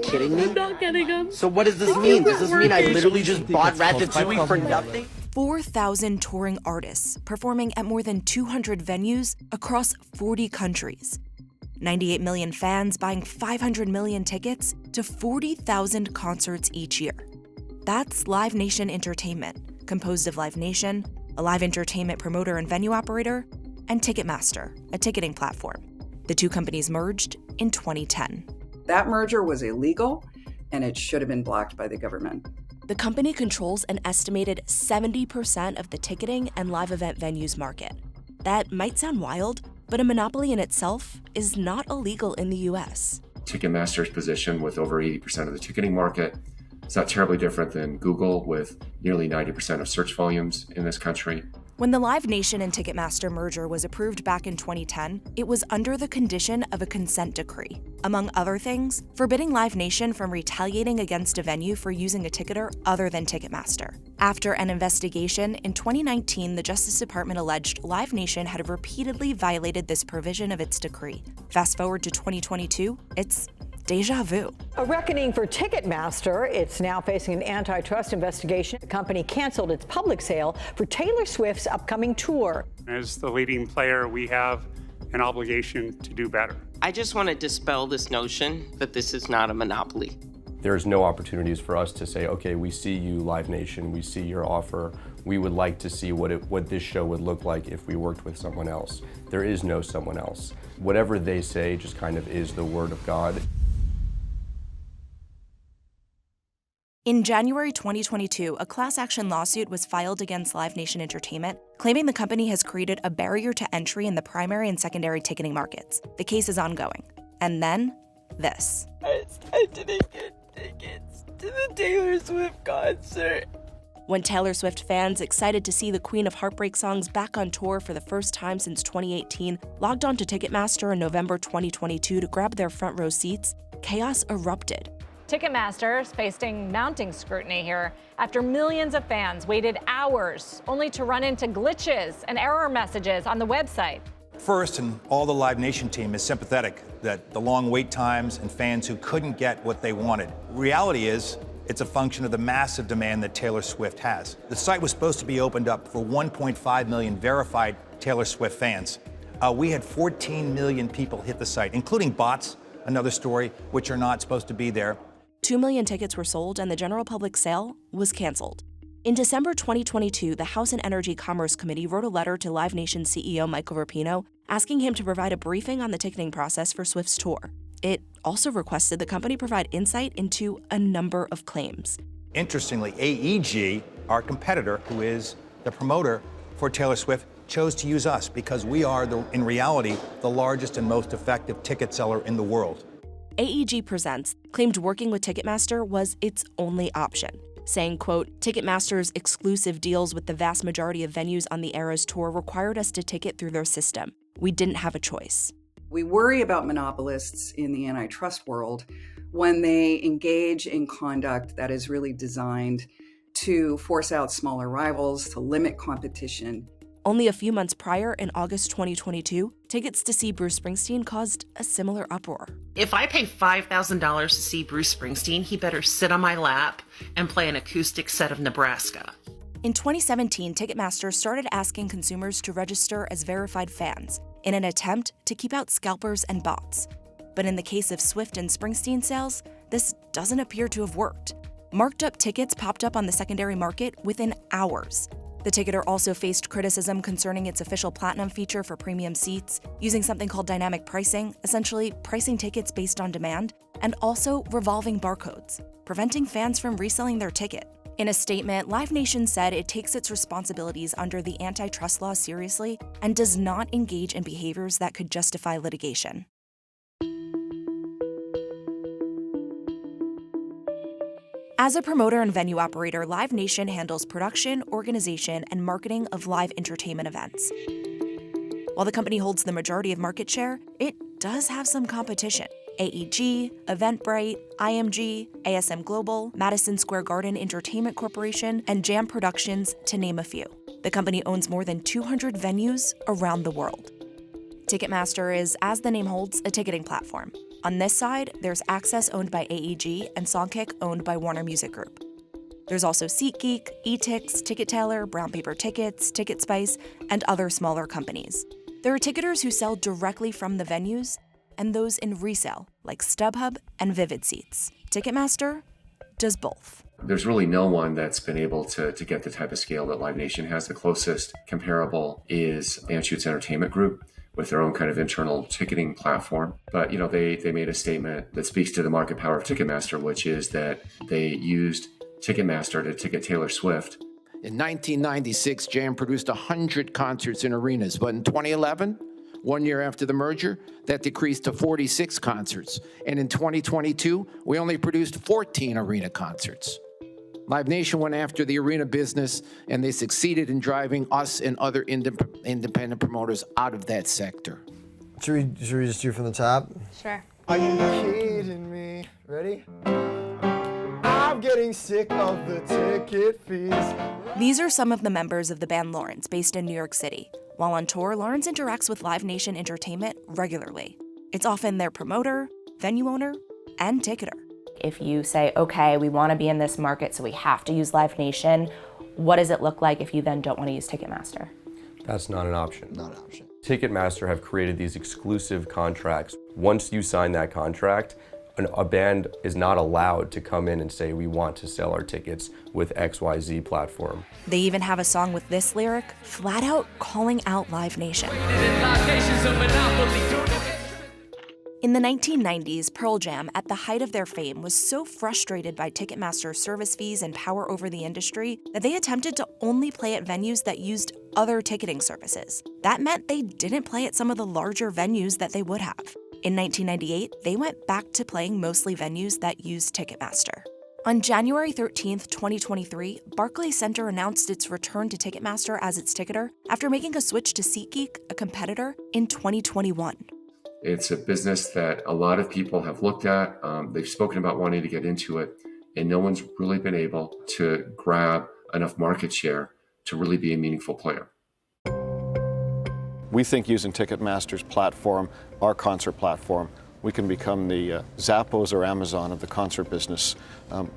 kidding me? I'm not getting them. So what does this mean? Does this mean I literally just bought Ratatouille for nothing? 4,000 touring artists performing at more than 200 venues across 40 countries. 98 million fans buying 500 million tickets to 40,000 concerts each year. That's Live Nation Entertainment, composed of Live Nation, a live entertainment promoter and venue operator, and Ticketmaster, a ticketing platform. The two companies merged in 2010. That merger was illegal, and it should have been blocked by the government. The company controls an estimated 70% of the ticketing and live event venues market. That might sound wild, but a monopoly in itself is not illegal in the US. Ticketmaster's position with over 80% of the ticketing market is not terribly different than Google with nearly 90% of search volumes in this country. When the Live Nation and Ticketmaster merger was approved back in 2010, it was under the condition of a consent decree. Among other things, forbidding Live Nation from retaliating against a venue for using a ticketer other than Ticketmaster. After an investigation, in 2019, the Justice Department alleged Live Nation had repeatedly violated this provision of its decree. Fast forward to 2022, it's deja vu. A reckoning for Ticketmaster. It's now facing an antitrust investigation. The company canceled its public sale for Taylor Swift's upcoming tour. As the leading player, we have an obligation to do better. I just want to dispel this notion that this is not a monopoly. There's no opportunities for us to say, okay, we see you, Live Nation, we see your offer. We would like to see what this show would look like if we worked with someone else. There is no someone else. Whatever they say just kind of is the word of God. In January 2022, a class action lawsuit was filed against Live Nation Entertainment, claiming the company has created a barrier to entry in the primary and secondary ticketing markets. The case is ongoing. And then, this. I didn't get tickets to the Taylor Swift concert. When Taylor Swift fans, excited to see the Queen of Heartbreak songs back on tour for the first time since 2018, logged on to Ticketmaster in November 2022 to grab their front row seats, chaos erupted. Ticketmaster is facing mounting scrutiny here after millions of fans waited hours only to run into glitches and error messages on the website. First, and all the Live Nation team is sympathetic that the long wait times and fans who couldn't get what they wanted. Reality is, it's a function of the massive demand that Taylor Swift has. The site was supposed to be opened up for 1.5 million verified Taylor Swift fans. We had 14 million people hit the site, including bots, another story, which are not supposed to be there. 2 million tickets were sold and the general public sale was canceled. In December 2022, the House and Energy Commerce Committee wrote a letter to Live Nation CEO Michael Rapino asking him to provide a briefing on the ticketing process for Swift's tour. It also requested the company provide insight into a number of claims. Interestingly, AEG, our competitor, who is the promoter for Taylor Swift, chose to use us because we are, in reality, the largest and most effective ticket seller in the world. AEG Presents claimed working with Ticketmaster was its only option, saying, quote, Ticketmaster's exclusive deals with the vast majority of venues on the Eras tour required us to ticket through their system. We didn't have a choice. We worry about monopolists in the antitrust world when they engage in conduct that is really designed to force out smaller rivals, to limit competition. Only a few months prior, in August 2022, tickets to see Bruce Springsteen caused a similar uproar. If I pay $5,000 to see Bruce Springsteen, he better sit on my lap and play an acoustic set of Nebraska. In 2017, Ticketmaster started asking consumers to register as verified fans in an attempt to keep out scalpers and bots. But in the case of Swift and Springsteen sales, this doesn't appear to have worked. Marked up tickets popped up on the secondary market within hours. The ticketer also faced criticism concerning its official platinum feature for premium seats, using something called dynamic pricing, essentially pricing tickets based on demand, and also revolving barcodes, preventing fans from reselling their ticket. In a statement, Live Nation said it takes its responsibilities under the antitrust law seriously and does not engage in behaviors that could justify litigation. As a promoter and venue operator, Live Nation handles production, organization, and marketing of live entertainment events. While the company holds the majority of market share, it does have some competition. AEG, Eventbrite, IMG, ASM Global, Madison Square Garden Entertainment Corporation, and Jam Productions, to name a few. The company owns more than 200 venues around the world. Ticketmaster is, as the name holds, a ticketing platform. On this side, there's Access owned by AEG and Songkick owned by Warner Music Group. There's also SeatGeek, eTix, TicketTailer, Brown Paper Tickets, TicketSpice, and other smaller companies. There are ticketers who sell directly from the venues and those in resale, like StubHub and Vivid Seats. Ticketmaster does both. There's really no one that's been able to get the type of scale that Live Nation has. The closest comparable is Anschutz Entertainment Group with their own kind of internal ticketing platform. But, they made a statement that speaks to the market power of Ticketmaster, which is that they used Ticketmaster to ticket Taylor Swift. In 1996, Jam produced 100 concerts in arenas, but in 2011, 1 year after the merger, that decreased to 46 concerts. And in 2022, we only produced 14 arena concerts. Live Nation went after the arena business, and they succeeded in driving us and other independent promoters out of that sector. Should we just do from the top? Sure. Are you kidding me? Ready? I'm getting sick of the ticket fees. These are some of the members of the band Lawrence, based in New York City. While on tour, Lawrence interacts with Live Nation Entertainment regularly. It's often their promoter, venue owner, and ticketer. If you say, okay, we want to be in this market, so we have to use Live Nation, what does it look like if you then don't want to use Ticketmaster? That's not an option. Not an option. Ticketmaster have created these exclusive contracts. Once you sign that contract, a band is not allowed to come in and say, we want to sell our tickets with XYZ platform. They even have a song with this lyric, flat out calling out Live Nation. In the 1990s, Pearl Jam, at the height of their fame, was so frustrated by Ticketmaster's service fees and power over the industry that they attempted to only play at venues that used other ticketing services. That meant they didn't play at some of the larger venues that they would have. In 1998, they went back to playing mostly venues that used Ticketmaster. On January 13, 2023, Barclays Center announced its return to Ticketmaster as its ticketer after making a switch to SeatGeek, a competitor, in 2021. It's a business that a lot of people have looked at. They've spoken about wanting to get into it, and no one's really been able to grab enough market share to really be a meaningful player. We think using Ticketmaster's platform, our concert platform, we can become the Zappos or Amazon of the concert business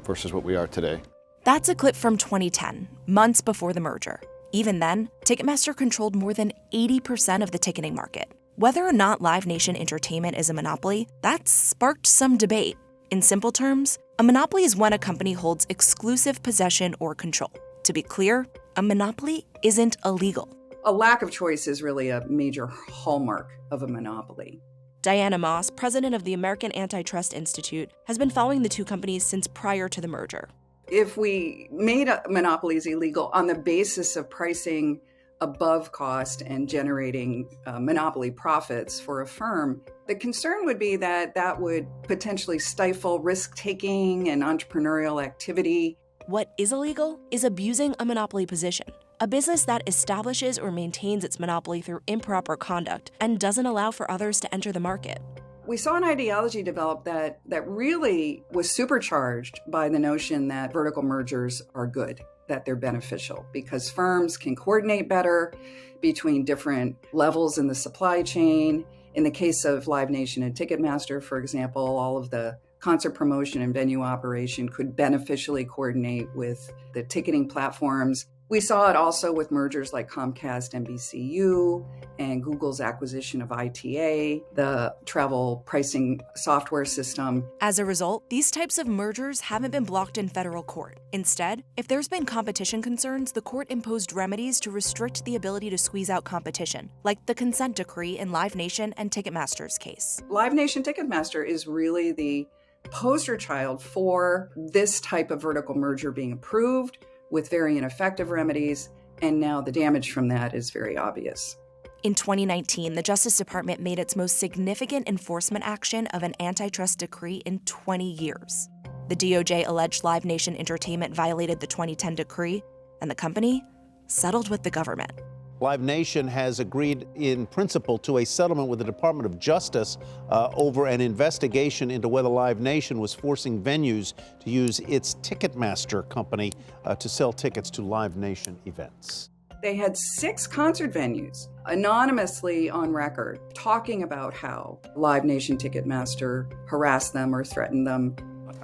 versus what we are today. That's a clip from 2010, months before the merger. Even then, Ticketmaster controlled more than 80% of the ticketing market. Whether or not Live Nation Entertainment is a monopoly, that's sparked some debate. In simple terms, a monopoly is when a company holds exclusive possession or control. To be clear, a monopoly isn't illegal. A lack of choice is really a major hallmark of a monopoly. Diana Moss, president of the American Antitrust Institute, has been following the two companies since prior to the merger. If we made monopolies illegal on the basis of pricing above cost and generating monopoly profits for a firm, the concern would be that that would potentially stifle risk-taking and entrepreneurial activity. What is illegal is abusing a monopoly position, a business that establishes or maintains its monopoly through improper conduct and doesn't allow for others to enter the market. We saw an ideology develop that really was supercharged by the notion that vertical mergers are good, that they're beneficial, because firms can coordinate better between different levels in the supply chain. In the case of Live Nation and Ticketmaster, for example, all of the concert promotion and venue operation could beneficially coordinate with the ticketing platforms. We saw it also with mergers like Comcast, NBCU, and Google's acquisition of ITA, the travel pricing software system. As a result, these types of mergers haven't been blocked in federal court. Instead, if there's been competition concerns, the court imposed remedies to restrict the ability to squeeze out competition, like the consent decree in Live Nation and Ticketmaster's case. Live Nation Ticketmaster is really the poster child for this type of vertical merger being approved with very ineffective remedies, and now the damage from that is very obvious. In 2019, the Justice Department made its most significant enforcement action of an antitrust decree in 20 years. The DOJ alleged Live Nation Entertainment violated the 2010 decree, and the company settled with the government. Live Nation has agreed in principle to a settlement with the Department of Justice over an investigation into whether Live Nation was forcing venues to use its Ticketmaster company to sell tickets to Live Nation events. They had 6 concert venues anonymously on record talking about how Live Nation Ticketmaster harassed them or threatened them.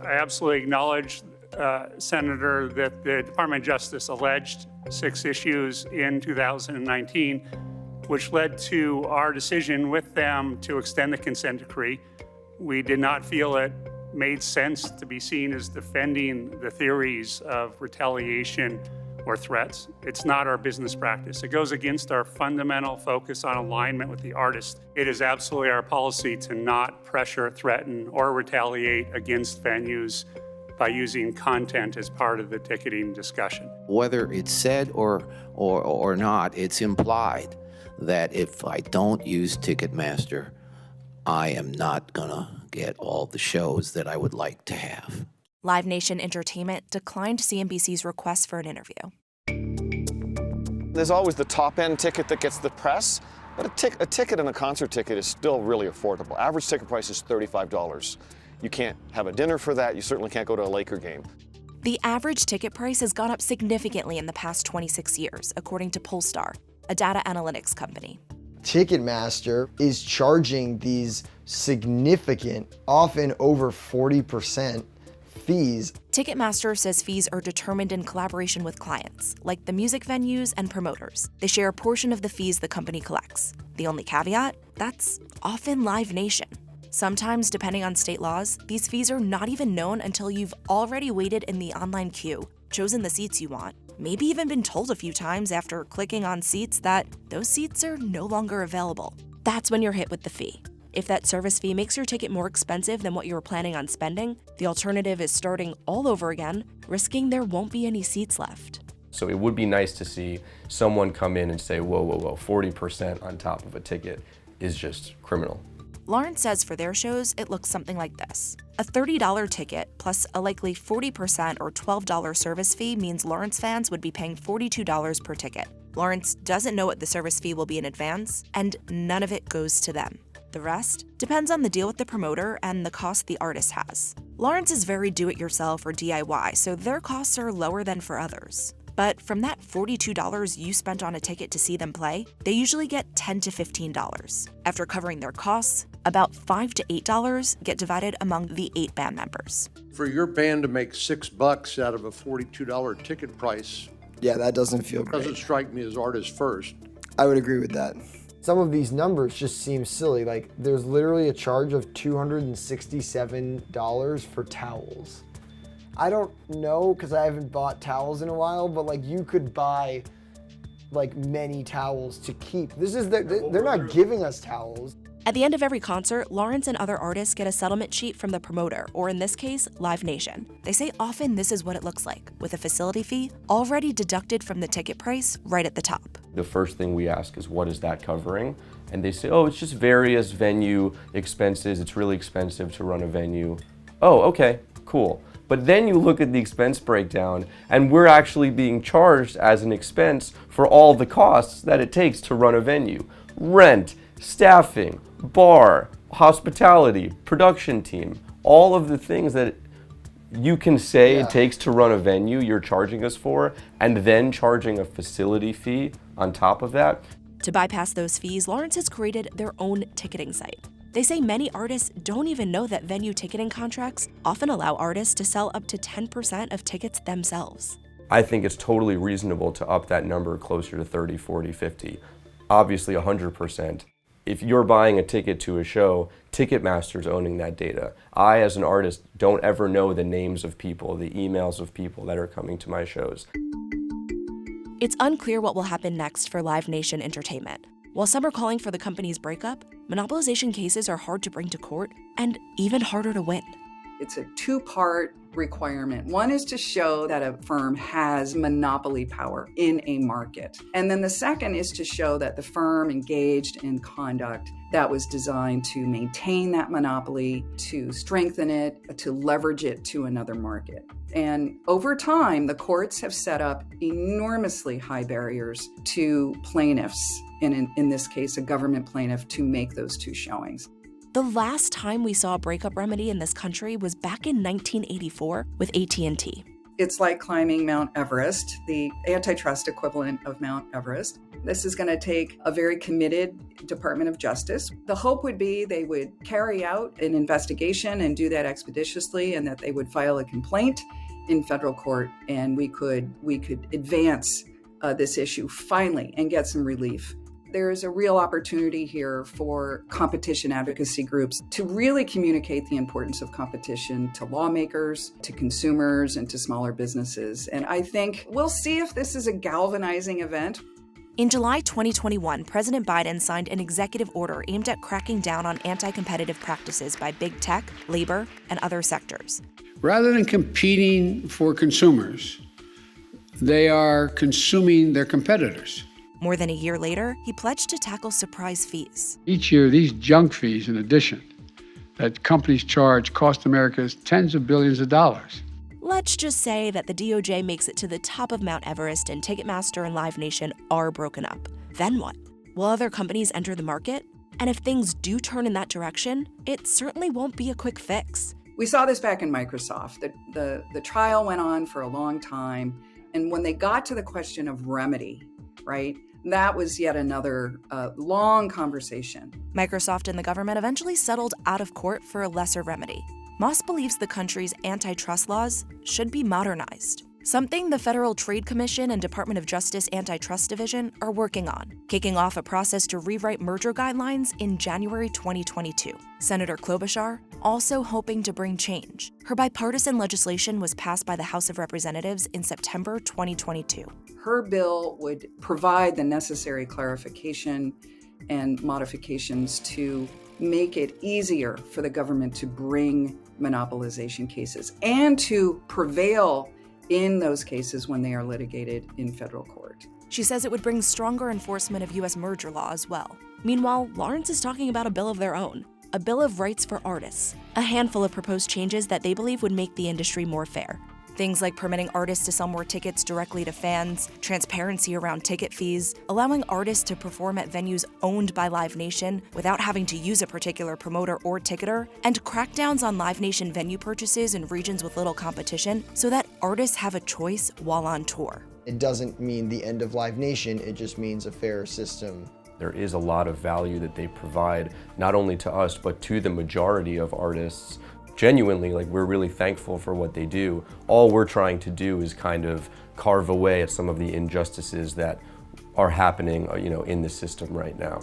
I absolutely acknowledge, Senator, that the Department of Justice alleged 6 issues in 2019, which led to our decision with them to extend the consent decree. We did not feel it made sense to be seen as defending the theories of retaliation or threats. It's not our business practice. It goes against our fundamental focus on alignment with the artist. It is absolutely our policy to not pressure, threaten, or retaliate against venues by using content as part of the ticketing discussion. Whether it's said or not, it's implied that if I don't use Ticketmaster, I am not gonna get all the shows that I would like to have. Live Nation Entertainment declined CNBC's request for an interview. There's always the top-end ticket that gets the press, but a ticket and a concert ticket is still really affordable. Average ticket price is $35. You can't have a dinner for that. You certainly can't go to a Laker game. The average ticket price has gone up significantly in the past 26 years, according to Polestar, a data analytics company. Ticketmaster is charging these significant, often over 40% fees. Ticketmaster says fees are determined in collaboration with clients, like the music venues and promoters. They share a portion of the fees the company collects. The only caveat? That's often Live Nation. Sometimes, depending on state laws, these fees are not even known until you've already waited in the online queue, chosen the seats you want, maybe even been told a few times after clicking on seats that those seats are no longer available. That's when you're hit with the fee. If that service fee makes your ticket more expensive than what you were planning on spending, the alternative is starting all over again, risking there won't be any seats left. So it would be nice to see someone come in and say, whoa, 40% on top of a ticket is just criminal. Lawrence says for their shows, it looks something like this. A $30 ticket plus a likely 40% or $12 service fee means Lawrence fans would be paying $42 per ticket. Lawrence doesn't know what the service fee will be in advance, and none of it goes to them. The rest depends on the deal with the promoter and the cost the artist has. Lawrence is very do-it-yourself or DIY, so their costs are lower than for others. But from that $42 you spent on a ticket to see them play, they usually get $10 to $15. After covering their costs, about $5 to $8 get divided among the 8 band members. For your band to make $6 out of a $42 ticket price, Yeah, that doesn't feel great. doesn't strike me as artist first. I would agree with that. Some of these numbers just seem silly. Like, there's literally a charge of $267 for towels. I don't know, because I haven't bought towels in a while, but like you could buy like many towels to keep. They're not giving us towels. At the end of every concert, Lawrence and other artists get a settlement sheet from the promoter, or in this case, Live Nation. They say often this is what it looks like, with a facility fee already deducted from the ticket price right at the top. The first thing we ask is, what is that covering? And they say, oh, it's just various venue expenses. It's really expensive to run a venue. Oh, okay, cool. But then you look at the expense breakdown, and we're actually being charged as an expense for all the costs that it takes to run a venue. Rent, staffing, bar, hospitality, production team, all of the things that you can say it takes to run a venue, you're charging us for, and then charging a facility fee on top of that. To bypass those fees, Lawrence has created their own ticketing site. They say many artists don't even know that venue ticketing contracts often allow artists to sell up to 10% of tickets themselves. I think it's totally reasonable to up that number closer to 30, 40, 50. Obviously 100%. If you're buying a ticket to a show, Ticketmaster's owning that data. I, as an artist, don't ever know the names of people, the emails of people that are coming to my shows. It's unclear what will happen next for Live Nation Entertainment. While some are calling for the company's breakup, monopolization cases are hard to bring to court and even harder to win. It's a 2-part requirement. One is to show that a firm has monopoly power in a market. And then the second is to show that the firm engaged in conduct that was designed to maintain that monopoly, to strengthen it, to leverage it to another market. And over time, the courts have set up enormously high barriers to plaintiffs, and in this case, a government plaintiff, to make those 2 showings. The last time we saw a breakup remedy in this country was back in 1984 with AT&T. It's like climbing Mount Everest, the antitrust equivalent of Mount Everest. This is going to take a very committed Department of Justice. The hope would be they would carry out an investigation and do that expeditiously, and that they would file a complaint in federal court, and we could advance this issue finally and get some relief. There is a real opportunity here for competition advocacy groups to really communicate the importance of competition to lawmakers, to consumers, and to smaller businesses. And I think we'll see if this is a galvanizing event. In July 2021, President Biden signed an executive order aimed at cracking down on anti-competitive practices by big tech, labor, and other sectors. Rather than competing for consumers, they are consuming their competitors. More than a year later, he pledged to tackle surprise fees. Each year, these junk fees, in addition, that companies charge cost Americans tens of billions of dollars. Let's just say that the DOJ makes it to the top of Mount Everest and Ticketmaster and Live Nation are broken up. Then what? Will other companies enter the market? And if things do turn in that direction, it certainly won't be a quick fix. We saw this back in Microsoft. The trial went on for a long time. And when they got to the question of remedy, right, that was yet another long conversation. Microsoft and the government eventually settled out of court for a lesser remedy. Moss believes the country's antitrust laws should be modernized, something the Federal Trade Commission and Department of Justice Antitrust Division are working on, kicking off a process to rewrite merger guidelines in January 2022. Senator Klobuchar also hoping to bring change. Her bipartisan legislation was passed by the House of Representatives in September 2022. Her bill would provide the necessary clarification and modifications to make it easier for the government to bring monopolization cases and to prevail in those cases when they are litigated in federal court. She says it would bring stronger enforcement of U.S. merger law as well. Meanwhile, Lawrence is talking about a bill of their own, a Bill of Rights for artists, a handful of proposed changes that they believe would make the industry more fair. Things like permitting artists to sell more tickets directly to fans, transparency around ticket fees, allowing artists to perform at venues owned by Live Nation without having to use a particular promoter or ticketer, and crackdowns on Live Nation venue purchases in regions with little competition so that artists have a choice while on tour. It doesn't mean the end of Live Nation, it just means a fair system. There is a lot of value that they provide, not only to us, but to the majority of artists. Genuinely, like, we're really thankful for what they do. All we're trying to do is kind of carve away at some of the injustices that are happening, in the system right now.